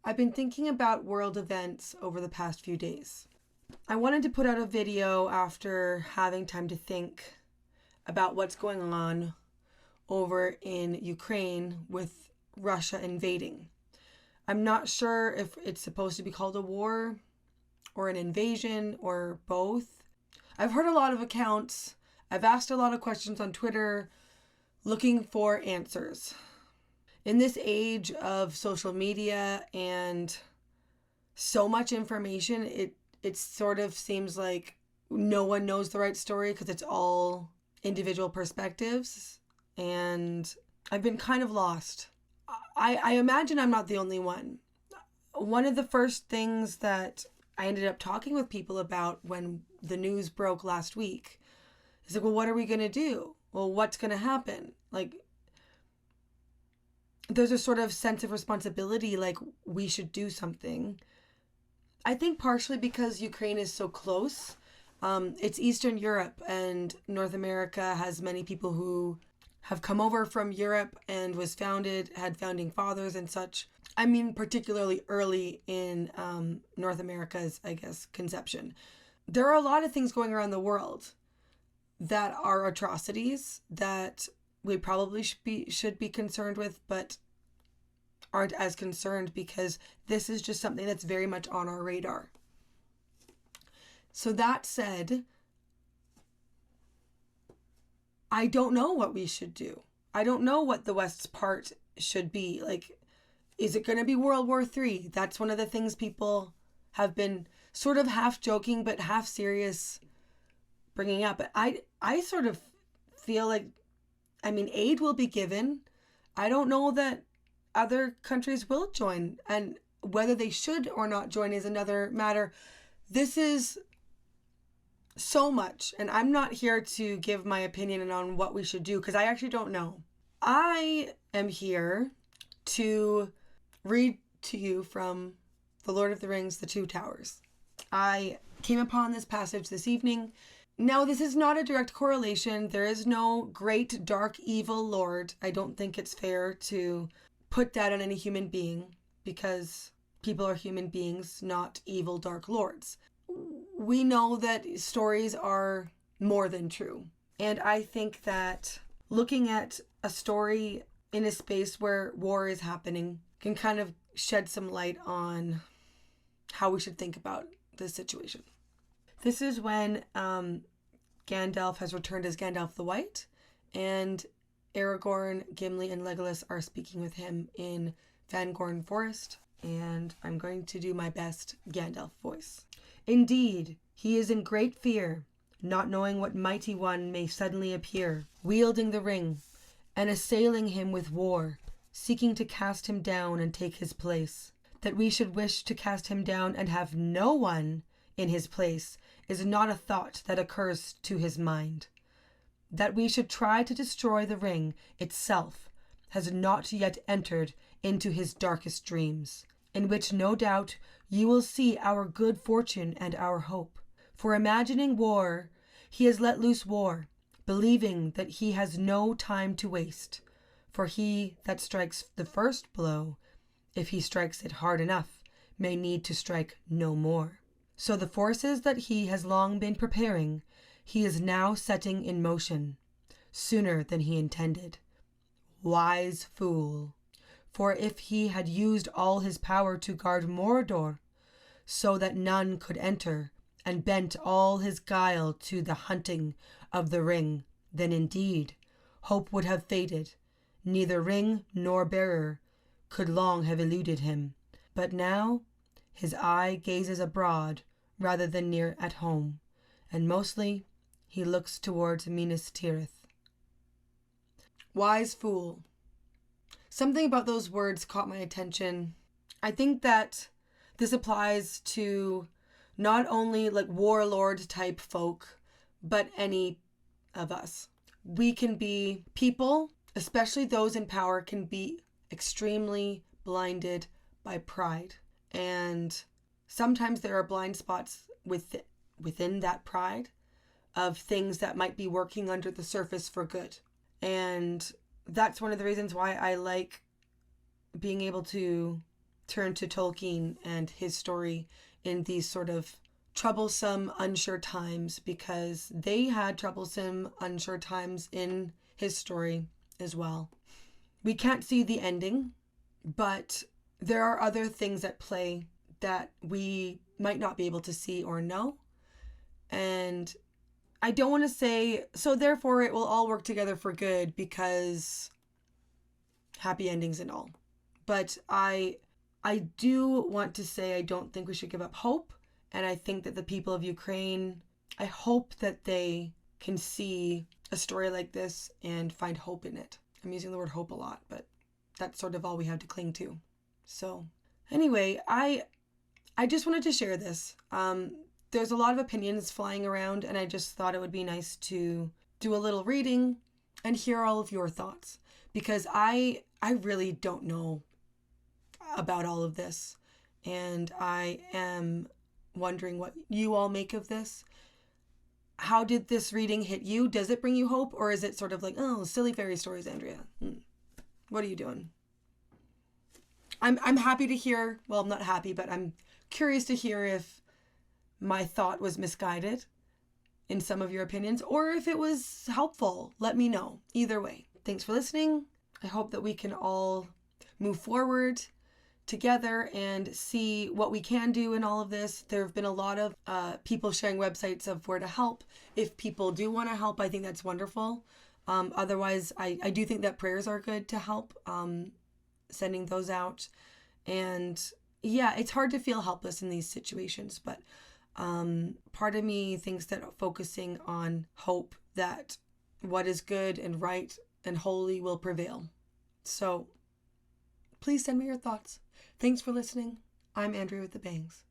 I've been thinking about world events over the past few days. I wanted to put out a video after having time to think about what's going on over in Ukraine with Russia invading. I'm not sure if it's supposed to be called a war or an invasion or both. I've heard a lot of accounts. I've asked a lot of questions on Twitter looking for answers. In this age of social media and so much information, it sort of seems like no one knows the right story because it's all individual perspectives. And I've been kind of lost. I imagine I'm not the only one. One of the first things that I ended up talking with people about when the news broke last week is like, well, what are we going to do? Well, what's going to happen? Like, there's a sort of sense of responsibility, like we should do something. I think partially because Ukraine is so close. It's Eastern Europe, and North America has many people who have come over from Europe and had founding fathers and such. I mean, particularly early in North America's, I guess, conception. There are a lot of things going around the world that are atrocities that we probably should be concerned with, but aren't as concerned because this is just something that's very much on our radar. So that said, I don't know what we should do. I don't know what the West's part should be. Like, is it going to be World War III? That's one of the things people have been sort of half joking but half serious bringing up. But I sort of feel like, aid will be given. I don't know that other countries will join, and whether they should or not join is another matter. This is so much, and I'm not here to give my opinion on what we should do because I actually don't know. I am here to read to you from The Lord of the Rings, The Two Towers. I came upon this passage this evening. Now, this is not a direct correlation. There is no great, dark, evil lord. I don't think it's fair to put that on any human being because people are human beings, not evil, dark lords. We know that stories are more than true. And I think that looking at a story in a space where war is happening can kind of shed some light on how we should think about this situation. This is when Gandalf has returned as Gandalf the White, and Aragorn, Gimli, and Legolas are speaking with him in Fangorn Forest, and I'm going to do my best Gandalf voice. Indeed, he is in great fear, not knowing what mighty one may suddenly appear, wielding the ring, and assailing him with war, seeking to cast him down and take his place. That we should wish to cast him down and have no one in his place is not a thought that occurs to his mind. That we should try to destroy the ring itself has not yet entered into his darkest dreams, in which no doubt you will see our good fortune and our hope. For imagining war, he has let loose war, believing that he has no time to waste. For he that strikes the first blow, if he strikes it hard enough, may need to strike no more. So the forces that he has long been preparing, he is now setting in motion, sooner than he intended. Wise fool! For if he had used all his power to guard Mordor, so that none could enter, and bent all his guile to the hunting of the ring, then indeed hope would have faded. Neither ring nor bearer could long have eluded him. But now his eye gazes abroad rather than near at home, and mostly he looks towards Minas Tirith. Wise fool. Something about those words caught my attention. I think that this applies to not only like warlord type folk, but any of us. We can be people, especially those in power, can be extremely blinded by pride. And sometimes there are blind spots within that pride of things that might be working under the surface for good. And that's one of the reasons why I like being able to turn to Tolkien and his story in these sort of troublesome, unsure times, because they had troublesome, unsure times in his story as well. We can't see the ending, but there are other things at play that we might not be able to see or know. And I don't want to say, so therefore it will all work together for good, because happy endings and all. But I do want to say I don't think we should give up hope. And I think that the people of Ukraine, I hope that they can see a story like this and find hope in it. I'm using the word hope a lot, but that's sort of all we have to cling to. So anyway, I just wanted to share this. There's a lot of opinions flying around, and I just thought it would be nice to do a little reading and hear all of your thoughts, because I really don't know about all of this, and I am wondering what you all make of this. How did this reading hit you? Does it bring you hope, or is it sort of like, oh, silly fairy stories, Andrea? What are you doing? I'm happy to hear, well, I'm not happy, but I'm curious to hear if my thought was misguided in some of your opinions, or if it was helpful. Let me know. Either way. Thanks for listening. I hope that we can all move forward together and see what we can do in all of this. There have been a lot of people sharing websites of where to help. If people do want to help, I think that's wonderful. Otherwise, I do think that prayers are good to help, sending those out. And yeah, it's hard to feel helpless in these situations, but part of me thinks that focusing on hope that what is good and right and holy will prevail. So please send me your thoughts. Thanks for listening. I'm Andrea with the Bangs.